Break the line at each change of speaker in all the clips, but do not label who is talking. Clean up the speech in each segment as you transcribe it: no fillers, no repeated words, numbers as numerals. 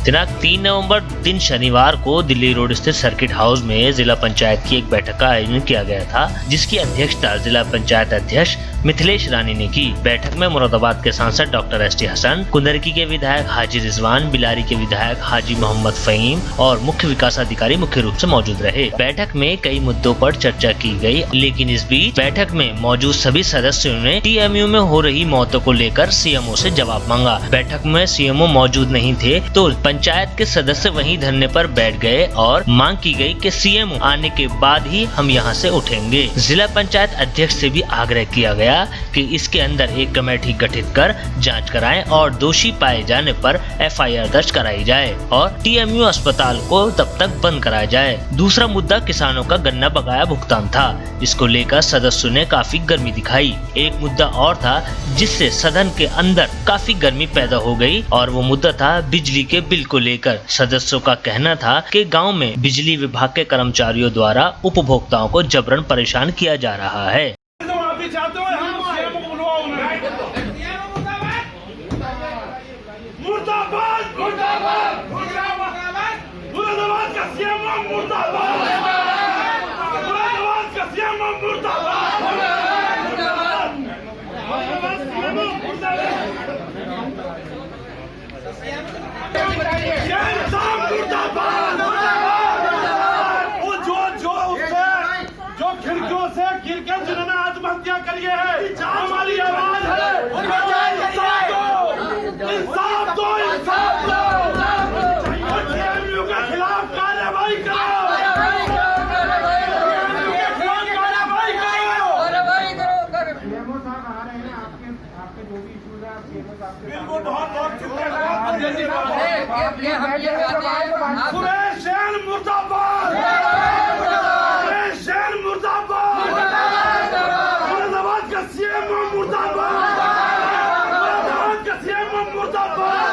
दिनांक 3 नवंबर दिन शनिवार को दिल्ली रोड स्थित सर्किट हाउस में जिला पंचायत की एक बैठक का आयोजन किया गया था, जिसकी अध्यक्षता जिला पंचायत अध्यक्ष मिथिलेश रानी ने की। बैठक में मुरादाबाद के सांसद डॉक्टर ST हसन, कुंदरकी के विधायक हाजी रिजवान, बिलारी के विधायक हाजी मोहम्मद फहीम और मुख्य विकास अधिकारी मुख्य रूप से मौजूद रहे। बैठक में कई मुद्दों पर चर्चा की गई, लेकिन इस बीच बैठक में मौजूद सभी सदस्यों ने TMU में हो रही मौतों को लेकर CMO से जवाब मांगा। बैठक में CMO मौजूद नहीं थे तो पंचायत के सदस्य वहीं धरने पर बैठ गए और मांग की गई कि CMO आने के बाद ही हम यहां से उठेंगे। जिला पंचायत अध्यक्ष से भी आग्रह किया गया कि इसके अंदर एक कमेटी गठित कर जांच कराएं और दोषी पाए जाने पर FIR दर्ज कराई जाए और TMU अस्पताल को तब तक बंद कराया जाए। दूसरा मुद्दा किसानों का गन्ना बकाया भुगतान था, जिसको लेकर सदस्यों ने काफी गर्मी दिखाई। एक मुद्दा और था जिससे सदन के अंदर काफी गर्मी पैदा हो गई और वो मुद्दा था बिजली के बिल को लेकर। सदस्यों का कहना था कि गांव में बिजली विभाग के कर्मचारियों द्वारा उपभोक्ताओं को जबरन परेशान किया जा रहा है।
जो खिड़कियों से गिर के जिन्होंने आत्महत्या करी है, हमारी आवाज है। इंसाफ दो, इंसाफ दो। TMU के खिलाफ कार्रवाई करो। बिल्कुल बहुत सुरेश जैन मुर्दाबाद, सुरेश जैन मुर्दाबाद, मुरादाबाद का CMO मुर्दाबाद, मुरादाबाद का CMO मुर्दाबाद।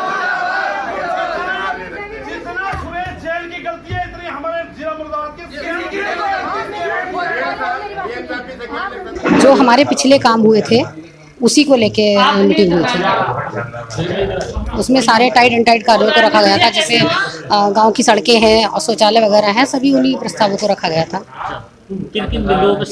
जितना सुरेश जैन की गलती है, इतनी हमारे जिला मुरादाबाद के
जो हमारे पिछले काम हुए थे उसी को लेके मीटिंग हुई थी। उसमें सारे टाइट एंड टाइट कार्यों को रखा गया था, जैसे गांव की सड़कें हैं और शौचालय वगैरह हैं, सभी उन्हीं प्रस्तावों को रखा गया था।
किन किन बिंदुओं पर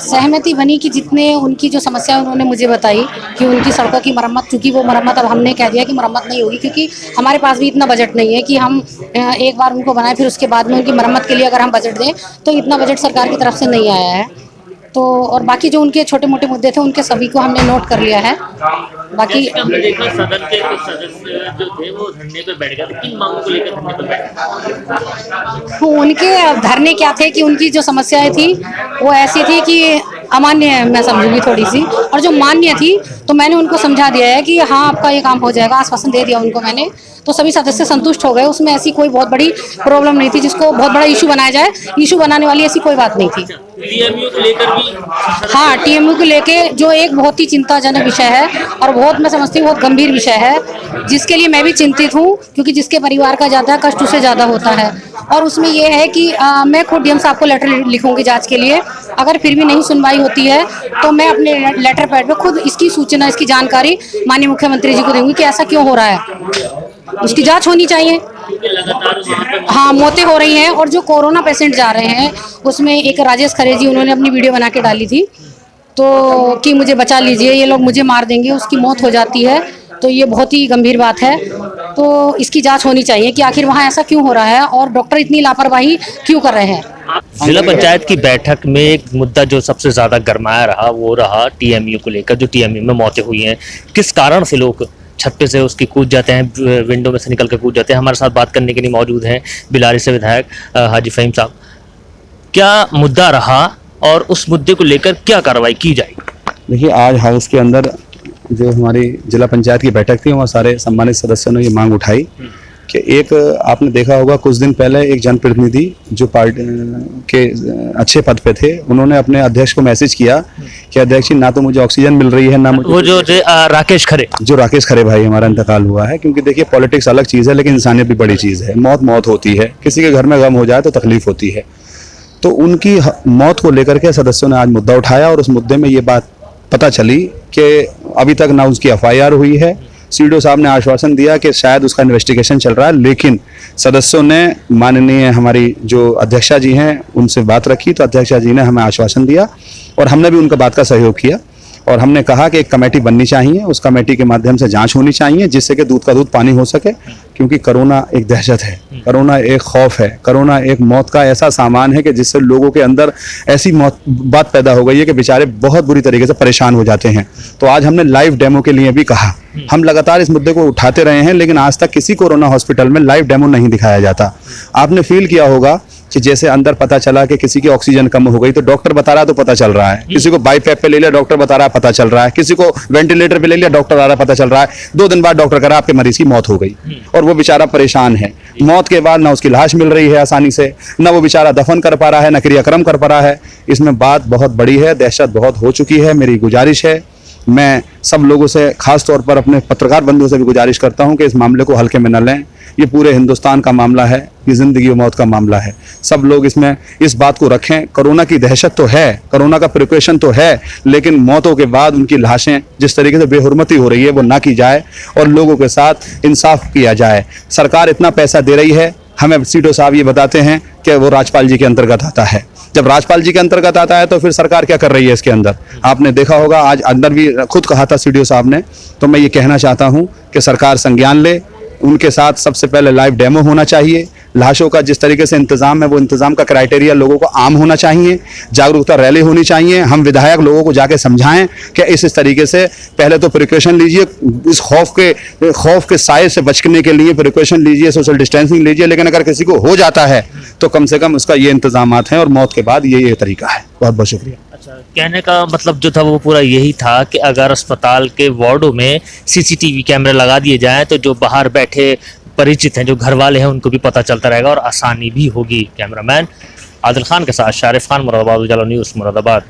सहमति बनी कि जितने उनकी जो समस्या उन्होंने मुझे बताई कि उनकी सड़कों की मरम्मत, चूँकि वो मरम्मत अब हमने कह दिया कि मरम्मत नहीं होगी, क्योंकि हमारे पास भी इतना बजट नहीं है कि हम एक बार उनको बनाए फिर उसके बाद में उनकी मरम्मत के लिए अगर हम बजट दें तो इतना बजट सरकार की तरफ से नहीं आया है। तो और बाकी जो उनके छोटे मोटे मुद्दे थे उनके सभी को हमने नोट कर लिया है। बाकी
हमने देखा सदन के कुछ सदस्य जो थे वो धरने पे बैठ गए थे। किन मांगों को लेकर धरने पे बैठे?
उनके धरने क्या थे कि उनकी जो समस्याएं थी वो ऐसी थी कि अमान्य मैं समझूंगी थोड़ी सी, और जो मान्य थी तो मैंने उनको समझा दिया है कि हाँ आपका ये काम हो जाएगा, आश्वासन दे दिया उनको मैंने। तो सभी सदस्य संतुष्ट हो गए। उसमें ऐसी कोई बहुत बड़ी प्रॉब्लम नहीं थी जिसको बहुत बड़ा इशू बनाया जाए। इशू बनाने वाली ऐसी कोई बात नहीं थी।
TMU को लेकर भी,
हाँ, TMU को लेके जो एक बहुत ही चिंताजनक विषय है और बहुत मैं समझती हूँ बहुत गंभीर विषय है, जिसके लिए मैं भी चिंतित हूँ, क्योंकि जिसके परिवार का ज़्यादा कष्ट उससे ज़्यादा होता है। और उसमें ये है कि मैं खुद DM साहब को लेटर लिखूंगी जांच के लिए। अगर फिर भी नहीं सुनवाई होती है तो मैं अपने लेटर पैड पे खुद इसकी सूचना, इसकी जानकारी माननीय मुख्यमंत्री जी को दूंगी कि ऐसा क्यों हो रहा है, उसकी जांच होनी चाहिए। हाँ, मौतें हो रही हैं और जो कोरोना पेशेंट जा रहे हैं उसमें एक राजेश खरे जी, उन्होंने अपनी वीडियो बना के डाली थी तो कि मुझे बचा लीजिए, ये लोग मुझे मार देंगे, उसकी मौत हो जाती है। तो ये बहुत ही गंभीर बात है। तो इसकी जांच होनी चाहिए कि आखिर वहाँ ऐसा क्यों हो रहा है और डॉक्टर इतनी लापरवाही क्यों कर रहे हैं।
जिला पंचायत की बैठक में एक मुद्दा जो सबसे ज्यादा गरमाया रहा वो रहा TMU को लेकर। जो TMU में मौतें हुई हैं, किस कारण से लोग छत पे से उसकी कूद जाते हैं, विंडो में से निकल कर कूद जाते हैं। हमारे साथ बात करने के लिए मौजूद हैं बिलारी से विधायक हाजी फहीम साहब। क्या मुद्दा रहा और उस मुद्दे को लेकर क्या कार्रवाई की जाएगी?
देखिए, आज हाउस के अंदर जो हमारी जिला पंचायत की बैठक थी वहाँ सारे सम्मानित सदस्यों ने ये मांग उठाई कि एक आपने देखा होगा कुछ दिन पहले एक जनप्रतिनिधि जो पार्टी के अच्छे पद पे थे, उन्होंने अपने अध्यक्ष को मैसेज किया कि अध्यक्ष जी ना तो मुझे ऑक्सीजन मिल रही है ना मुझे,
वो जो राकेश खरे भाई हमारा इंतकाल हुआ है। क्योंकि देखिए पॉलिटिक्स अलग चीज़ है लेकिन इंसानियत भी बड़ी चीज़ है। मौत होती है, किसी के घर में गम हो जाए तो तकलीफ होती है। तो उनकी मौत को लेकर के सदस्यों ने आज मुद्दा उठाया और उस मुद्दे में ये बात पता चली कि अभी तक ना उसकी FIR हुई है,
सीडीओ साहब ने आश्वासन दिया कि शायद उसका इन्वेस्टिगेशन चल रहा है, लेकिन सदस्यों ने माननीय हमारी जो अध्यक्षा जी हैं उनसे बात रखी, तो अध्यक्षा जी ने हमें आश्वासन दिया और हमने भी उनका बात का सहयोग किया और हमने कहा कि एक कमेटी बननी चाहिए, उस कमेटी के माध्यम से जांच होनी चाहिए जिससे कि दूध का दूध पानी हो सके, क्योंकि कोरोना एक दहशत है, कोरोना एक खौफ है, कोरोना एक मौत का ऐसा सामान है कि जिससे लोगों के अंदर ऐसी बात पैदा हो गई है कि बेचारे बहुत बुरी तरीके से परेशान हो जाते हैं। तो आज हमने लाइव डेमो के लिए भी कहा, हम लगातार इस मुद्दे को उठाते रहे हैं, लेकिन आज तक किसी कोरोना हॉस्पिटल में लाइव डेमो नहीं दिखाया जाता। आपने फील किया होगा कि जैसे अंदर पता चला कि किसी की ऑक्सीजन कम हो गई तो डॉक्टर बता रहा है तो पता चल रहा है, किसी को बाईपैप पे ले लिया डॉक्टर बता रहा है पता चल रहा है, किसी को वेंटिलेटर पे ले लिया डॉक्टर आ रहा है पता चल रहा है, 2 दिन बाद डॉक्टर कह रहा है आपके मरीज की मौत हो गई और वो बेचारा परेशान है। मौत के बाद ना उसकी लाश मिल रही है आसानी से, ना वो बेचारा दफन कर पा रहा है, ना क्रियाक्रम कर पा रहा है। इसमें बात बहुत बड़ी है, दहशत बहुत हो चुकी है। मेरी गुजारिश है, मैं सब लोगों से खास तौर पर अपने पत्रकार बंधुओं से भी गुजारिश करता हूं कि इस मामले को हल्के में न लें। ये पूरे हिंदुस्तान का मामला है, ये जिंदगी और मौत का मामला है। सब लोग इसमें इस बात को रखें, कोरोना की दहशत तो है, कोरोना का प्रिकॉशन तो है, लेकिन मौतों के बाद उनकी लाशें जिस तरीके से बेहुरमती हो रही है वो ना की जाए और लोगों के साथ इंसाफ किया जाए। सरकार इतना पैसा दे रही है, हमें सीडीओ साहब ये बताते हैं कि वो राज्यपाल जी के अंतर्गत आता है। जब राज्यपाल जी के अंतर्गत आता है तो फिर सरकार क्या कर रही है इसके अंदर? आपने देखा होगा, आज अंदर भी खुद कहा था सीडीओ साहब ने। तो मैं ये कहना चाहता हूँ कि सरकार संज्ञान ले, उनके साथ सबसे पहले लाइव डेमो होना चाहिए। लाशों का जिस तरीके से इंतजाम है वो इंतजाम का क्राइटेरिया लोगों को आम होना चाहिए, जागरूकता रैली होनी चाहिए। हम विधायक लोगों को जाके समझाएं कि इस तरीके से पहले तो प्रिकॉशन लीजिए, इस खौफ के साए से बचने के लिए प्रिकॉशन लीजिए, सोशल डिस्टेंसिंग लीजिए, लेकिन अगर किसी को हो जाता है तो कम से कम उसका ये इंतजामात हैं और मौत के बाद ये तरीका है। बहुत बहुत शुक्रिया।
अच्छा, कहने का मतलब जो था वो पूरा यही था कि अगर अस्पताल के वार्डों में सीसीटीवी कैमरे लगा दिए जाएं तो जो बाहर बैठे परिचित हैं, जो घर वाले हैं, उनको भी पता चलता रहेगा और आसानी भी होगी। कैमरामैन आदिल खान के साथ शारिफ खान, मुरादाबाद, उजाला न्यूज़, मुरादाबाद।